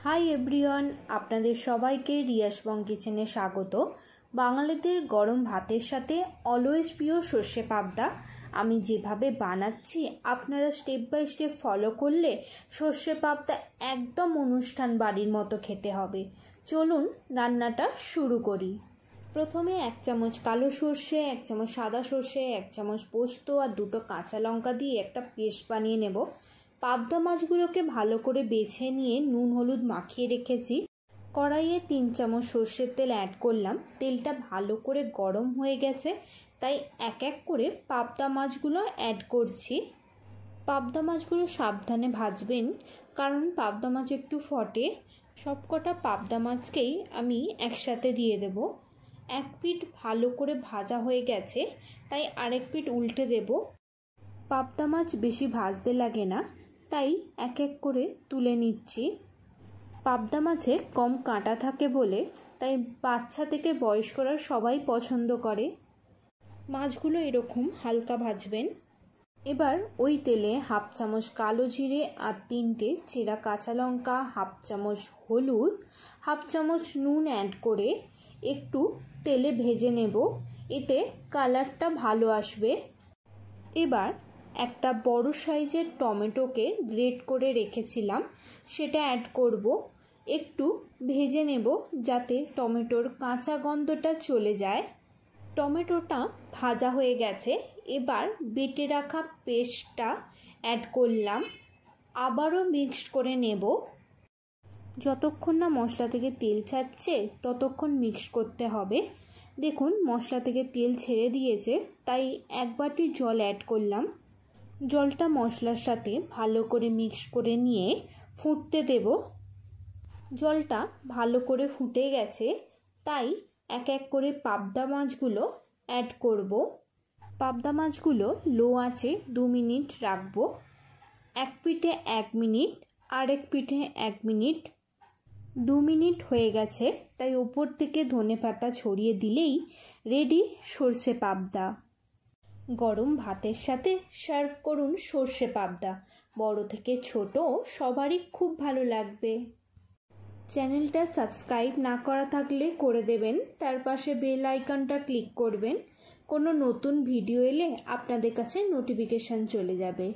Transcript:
Hi everyone, আপনাদের সবাইকে রিয়াসবং কিচেনে স্বাগত। বাঙালিদের গরম ভাতের সাথে অলওয়েজ প্রিয় সর্ষে পাবদা আমি যেভাবে বানাচ্ছি আপনারা স্টেপ বাই স্টেপ ফলো করলে সর্ষে পাবদা একদম অনুষ্ঠান বাড়ির মতো খেতে হবে। চলুন রান্নাটা শুরু করি। প্রথমে 1 চামচ কালো সর্ষে, 1 চামচ সাদা সর্ষে, 1 চামচ পোস্ত আর 2টো কাঁচা লঙ্কা দিয়ে একটা পেস্ট বানিয়ে নেব। পাবদা মাছগুলোকে ভালো করে বেছে নিয়ে নুন হলুদ মাখিয়ে রেখেছি। কড়াইয়ে 3 চামচ সর্ষের তেল অ্যাড করলাম। তেলটা ভালো করে গরম হয়ে গেছে, তাই এক এক করে পাবদা মাছগুলো অ্যাড করছি। পাবদা মাছগুলো সাবধানে ভাজবেন, কারণ পাবদা মাছ একটু ফটে। সবকটা পাবদা মাছকেই আমি একসাথে দিয়ে দেব। এক পিঠ ভালো করে ভাজা হয়ে গেছে, তাই আরেক পিঠ উল্টে দেব। পাবদা মাছ বেশি ভাজতে লাগে না, তাই এক এক করে তুলে নিচ্ছি। পাবদা মাছে কম কাঁটা থাকে বলে তাই বাচ্চা থেকে বয়স্করা সবাই পছন্দ করে। মাছগুলো এরকম হালকা ভাজবেন। এবার ওই তেলে 1/2 চামচ কালো জিরে আর 3টে চেরা কাঁচা লঙ্কা, 1/2 চামচ হলুদ, 1/2 চামচ নুন অ্যাড করে একটু তেলে ভেজে নেব, এতে কালারটা ভালো আসবে। এবার একটা বড় সাইজের টমেটোকে গ্রেট করে রেখেছিলাম, সেটা অ্যাড করব। একটু ভেজে নেব যাতে টমেটোর কাঁচা গন্ধটা চলে যায়। টমেটোটা ভাজা হয়ে গেছে, এবার বেটে রাখা পেস্টটা অ্যাড করলাম। আবারও মিক্সড করে নেব। যতক্ষণ না মশলা থেকে তেল ছাড়ছে ততক্ষণ মিক্স করতে হবে। দেখুন মশলা থেকে তেল ছেড়ে দিয়েছে, তাই 1 বাটি জল অ্যাড করলাম। জলটা মশলার সাথে ভালো করে মিক্স করে নিয়ে ফুটতে দেব। জলটা ভালো করে ফুটে গেছে, তাই এক এক করে পাবদা মাছগুলো অ্যাড করব। পাবদা মাছগুলো লো আঁচে 2 মিনিট রাখবো। এক পিঠে 1 মিনিট, আরেক পিঠে 1 মিনিট। 2 মিনিট হয়ে গেছে, তাই উপর থেকে ধনেপাতা ছড়িয়ে দিলেই রেডি সর্ষে পাবদা। গরম ভাতের সাথে সার্ভ করুন সর্ষে পাবদা। বড় থেকে ছোট সবারই খুব ভালো লাগবে। চ্যানেলটা সাবস্ক্রাইব না করা থাকলে করে দেবেন, তার পাশে বেল আইকনটা ক্লিক করবেন। কোনো নতুন ভিডিও এলে আপনাদের কাছে নোটিফিকেশান চলে যাবে।